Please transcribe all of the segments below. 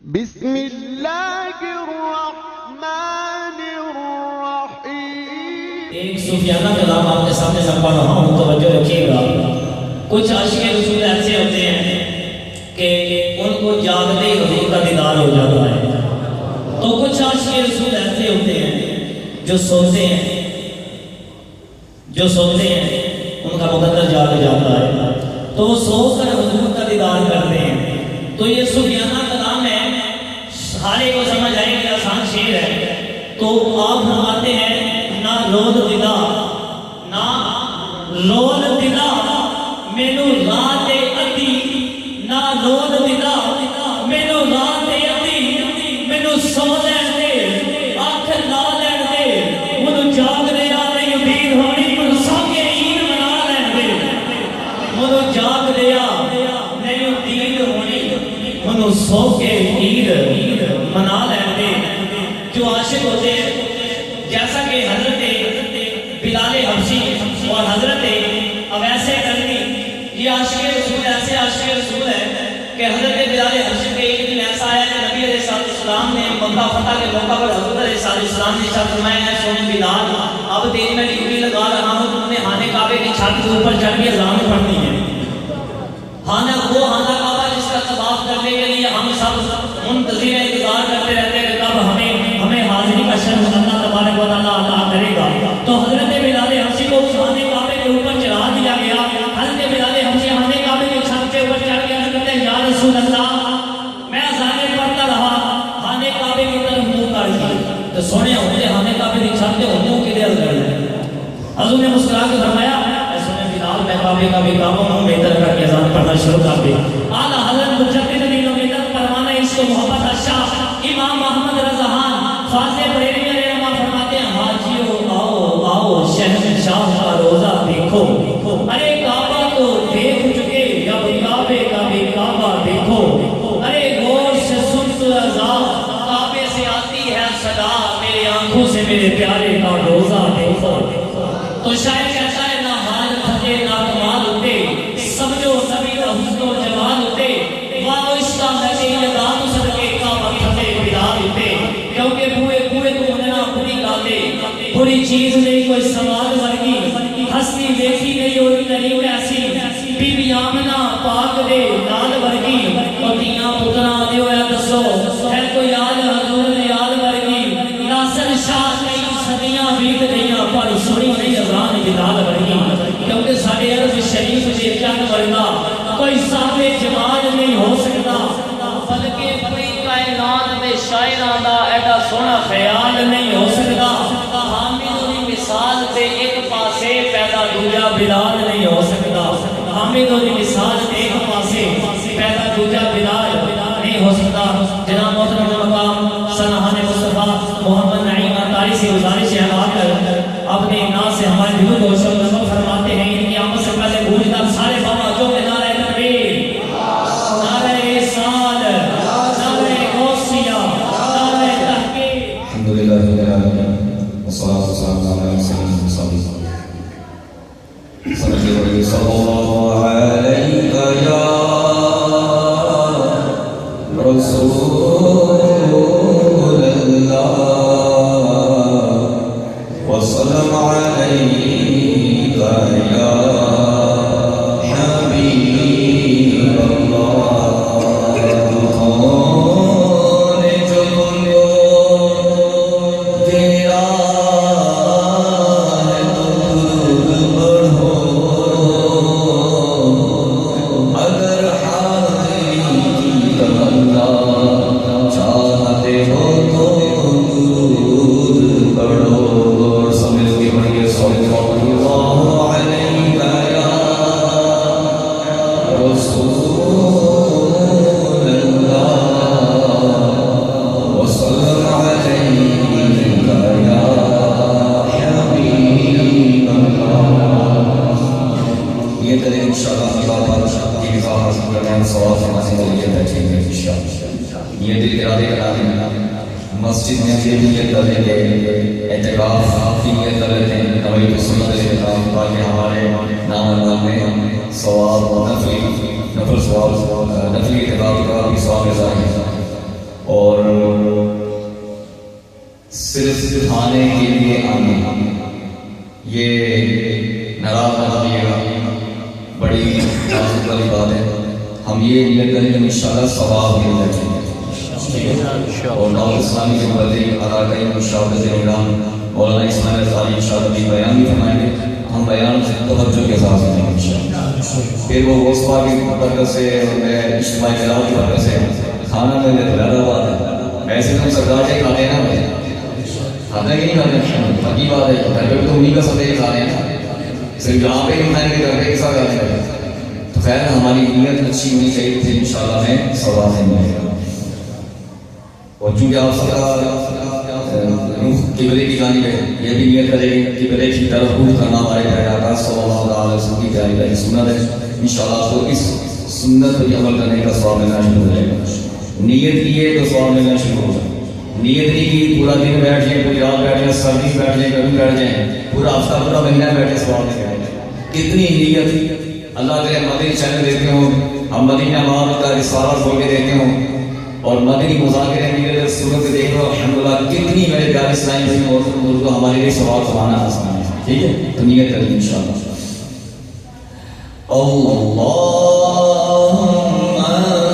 بسم اللہ الرحمن الرحیم۔ ایک صوفیانہ کلام آپ کے سامنے سب پڑھ رہا ہوں، توجہ رکھیے گا۔ کچھ عاشق رسول ایسے ہوتے ہیں کہ ان کو جاگتے ہی حضور کا دیدار ہو جاتا ہے، تو کچھ عاشق رسول ایسے ہوتے ہیں جو سوتے ہیں ان کا مقدر جاگ جاتا ہے، تو وہ سو کر حضور کا دیدار کرتے ہیں۔ تو یہ صوفیانہ کلام ہے، سارے کو سمجھ آئے کہ آسان شعر ہے۔ تو آپ فرماتے ہیں نہ رود دلا مینو رات ادی، نہ رود دلا مینو رات ادی، مینو سو لین دے اکھ لا لین دے، منو جاگ رہا نہیں امید ہونی، منو سو کے عید منا لین دے، منو جاگ رہا نہیں امید ہونی، منو سو کے عید منا لین دے۔ جو عاشق ہوتے ہیں جیسا کہ حضرت بلال حبشی اور حضرت اویس کرنی، یہ عاشق رسول ایسے عاشق رسول ہے کہ حضرت بلال حبشی کے ایک دن ایسا آیا کہ نبی علیہ السلام نے مکہ فتح کے موقع پر حضرت علیہ السلام نے ارشاد فرمایا ہے سونے بلال اب تیری میں ڈیوٹی لگا رہا ہوں، تم نے خانے کعبے کی چھت کے اوپر چڑھ کے اذان پڑھنی ہے۔ خانہ کعبہ جس کا طواف کرنے کے لیے ہم سب منتظر انتظار کرتے رہتے ہیں کہ کب ہمیں حاضری کا شرف اللہ تبارک و تعالیٰ عطا کرے گا۔ تو حضرت بلال حبشی کو اس خانے کعبے کے اوپر چڑھا دیا گیا۔ حضرت بلال حبشی خانے کعبے کی چھت کے اوپر چڑھ کے عرض کرتے ہیں یا رسول اللہ، میں اذانیں پڑھتا رہا، خانے کعبے کی طرف منہ کر دیا۔ تو سونے ہوتے خانے کعبے کی چھت کے منہ کے دل کر دیا۔ حضور نے مسکرا کے فرمایا میں کعبے کا بھی کاموں ہوں بہتر کر کے اذان پڑھنا شروع کر دے۔ اعلیٰ حضرت مجدد دین و ملت پروانہ عشق و محبت شاہ امام محمد رضا خان فاضل بریلوی علیہ السلام فرماتے ہیں حاجیو آؤ شہنشاہ کا روزہ دیکھو، ارے کعبہ تو دیکھ چکے اب کعبے کا بھی کعبہ دیکھو، ارے غور سے سن تو رضا کعبے سے آتی ہے صدا، میرے آنکھوں سے میرے پیارے کا روزہ دیکھو۔ تو شاید کہتا ہے نہ حال تھکے نہ کمال ہوتے، سمجھو نبی کا حسن و جمال ہوتے، واہ عشقہ لگے یہ دام صدقے کا مقصد بلال ہوتے، کیونکہ بوئے تو مننا بری گالے، بری چیز نہیں کوئی سوال ورگی، ہستی دیکھی نہیں ہوئی نہیں ایسی، بی بی آمنہ پاک دے لال ورگی، اور دیاں پترا دیو ہے دسو ہے کوئی آل حضور نے آل ورگی، ناصر شاہ کئی صدیاں بیت گئیاں پر سنی نہیں اذان بلال ورگی، کیونکہ ساڑھے عرض شریف سے چند ورگا کوئی صاحب جمال نہیں ہو سکتا، بلکہ پوری کائنات میں شاعران دا ایڈا سونا خیال نہیں ہو سکتا، حامد دی مثال تے ایک پاسے پیدا دوجا بلال نہیں ہو سکتا، حامد دی مثال تے ایک پاسے پیدا دوجا بلال نہیں ہو سکتا۔ جناب محترم مقام سنہان مصطفیٰ محمد نعیم اطاری سے گزارش ہے آ کر اپنے ناز سے ہمارے دلوں کو شب نمک فرماتے ہیں۔ ان کی آمد سے پہلے گونجتا سارے بابا جو کہ نعرہ تکبیر، نعرہ رسالت، نعرہ غوثیہ، نعرہ تحقیق۔ الحمدللہ رب العالمین والصلاة والسلام علی سیدنا محمد صلی اللہ علیہ یا رسول اللہ وسلم علیک یا حبیب اللہ، کون جو تم کو تیرا ہے تو درود پڑھو، اگر حاضری کی تمنا چاہتے ہو تو درود پڑھو، سمجھ کے بڑھئے صلی اللہ علیہ یا رسول اللہ وسلم علیک یا حبیب اللہ۔ یہ کریں انشاءاللہ اللہ کی وفاقت کرنے سوال فرمانے کے لیے بیٹھیں گے انشاءاللہ۔ یہ دل ارادے کراتے ہیں مسجد میں یہ نیت کر لیتے ہیں، اعتکاف کی نیت کر لیتے ہیں، نوید سنت الاعتکاف تاکہ ہمارے نام میں ثواب نفلی ثواب نفلی اعتکاف کا بھی ثواب ظاہر ہے۔ کھانے کے لیے آنے، یہ ناراض نہ ہوئیے گا، بڑی نازک والی بات ہے. ہم یہ نیت کریں کہ انشاءاللہ ثواب ملنا چاہیے. اور نور اسلامی کے مبلغ علاقائی مشاورت نظام مولانا اسماعیل ازہری انشاءاللہ بھی بیان بھی فرمائیں گے. ہم بیان سے توجہ کے ساتھ سنیں گے انشاءاللہ. پھر وہ غصبہ کی برکت سے اور میں اجتماعی ملاؤ کی برکت سے کھانا میں زیادہ بات ہے. ایسے تو ہم سردار سے کھاتے ہیں نا بھائی، کھاتے کہ نہیں کھاتے ہیں؟ پکی بات ہے. گھر پہ تو انہیں کا سب یہ کھاتے ہیں، صرف یہاں پہ نہیں کھانے کے، گھر پہ ایک ساتھ کھاتے ہیں. تو خیر ہماری نیت اچھی ہونی چاہیے تھی، انشاءاللہ ہمیں ثواب ملے گا. اور چونکہ آپ سب کا روح قبلے کی جانب ہے، یہ بھی نیت کرے کہ قبلے کی طرف روح کرنا ہمارے پیارے آقا صلی اللہ علیہ وسلم کی پیاری پیاری سنت ہے. انشاءاللہ آپ کو اس سنت پر عمل کرنے کا ثواب ملنا شروع ہو جائے گا. نیت کی ہے تو ثواب ملنا شروع ہو جائے. نیت نہیں کی پورا دن بیٹھ جائیں، پوری رات بیٹھ جائیں، سردی بیٹھ جائیں، کبھی بیٹھ جائیں، پورا ہفتہ پورا مہینہ بیٹھے ثواب نہیں آئے گا. کتنی نیت اللہ تعالیٰ مدنی چینل دیتے ہوں، ہم مدینہ محمد کا رسالہ کھول کے دیتے ہوں اور مدنی مذاکرے میرے صورت دیکھ لو. الحمدللہ کتنی میرے پیارے اسلامی بھائی موجود کو ہمارے لیے ثواب سمانا آسان ہے. ٹھیک ہے، تو نیت کریں انشاءاللہ. اللہم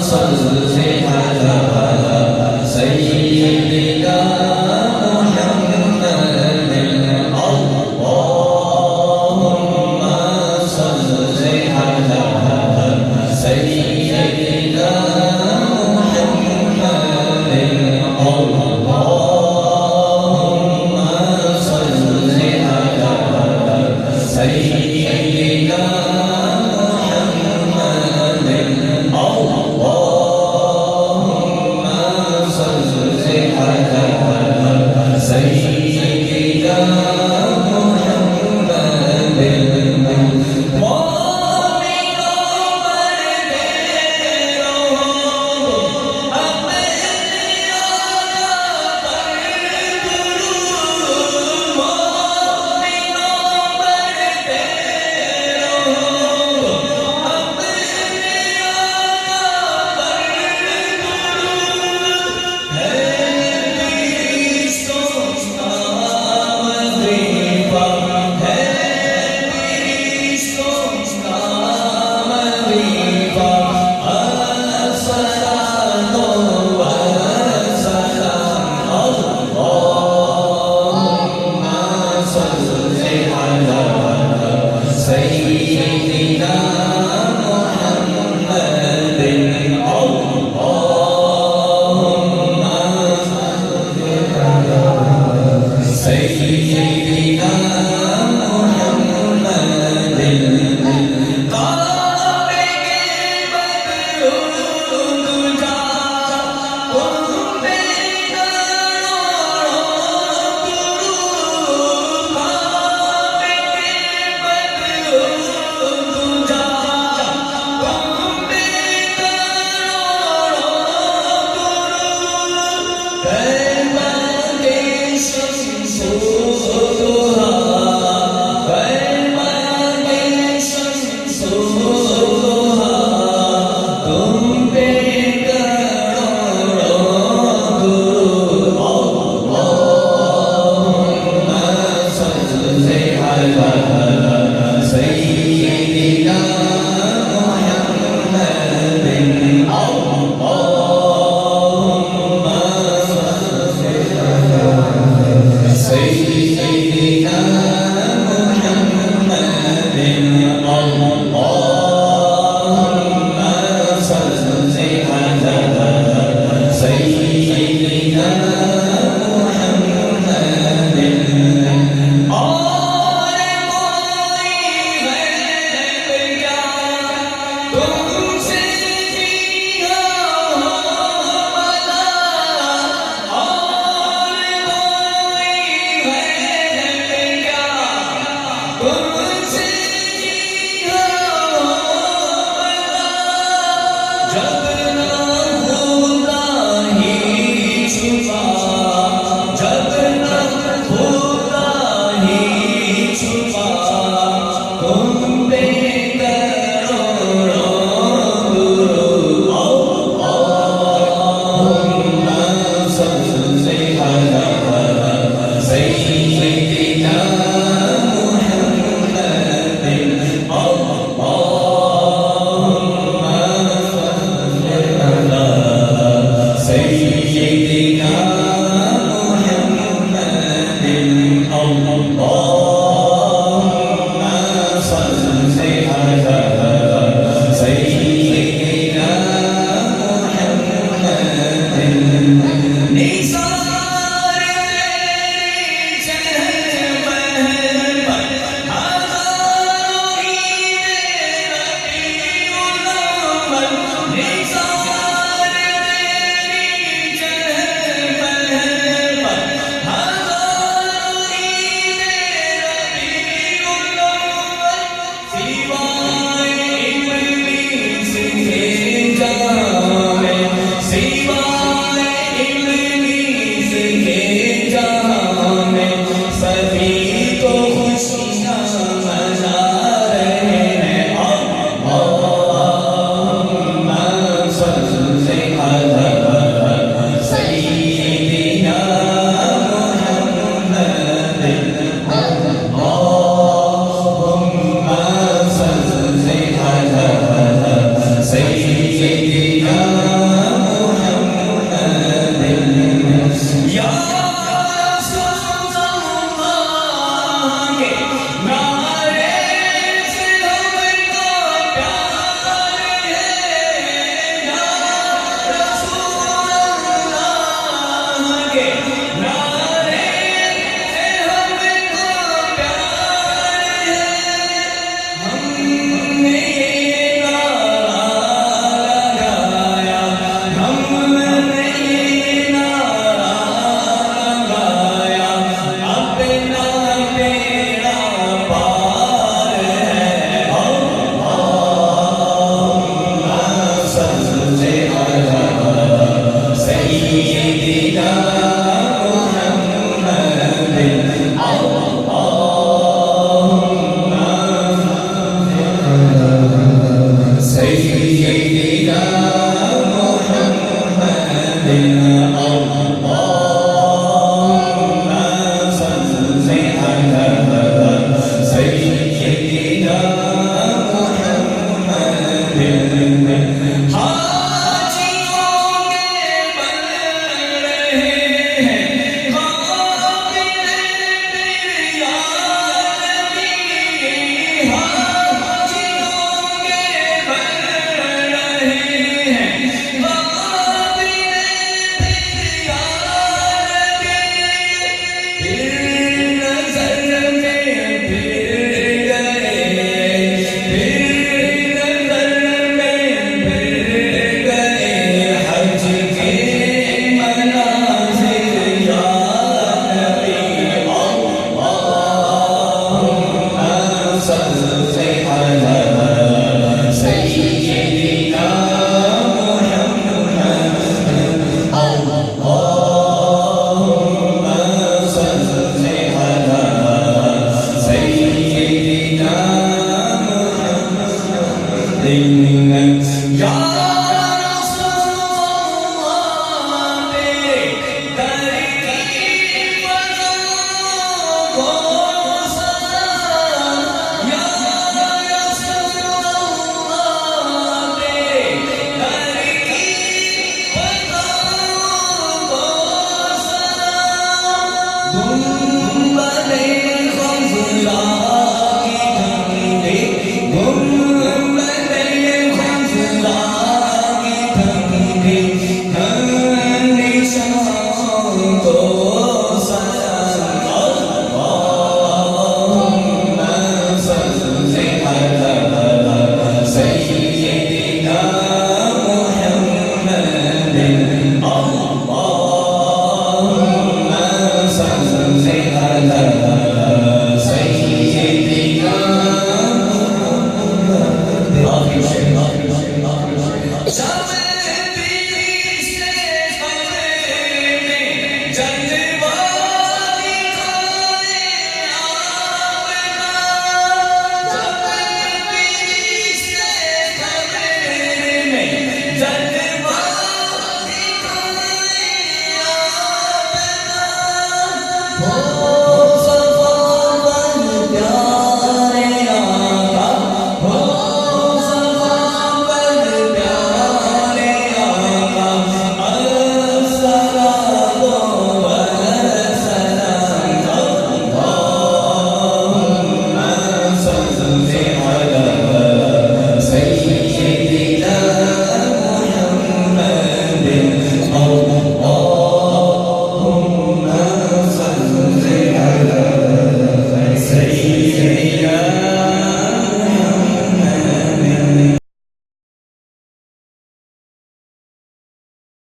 صل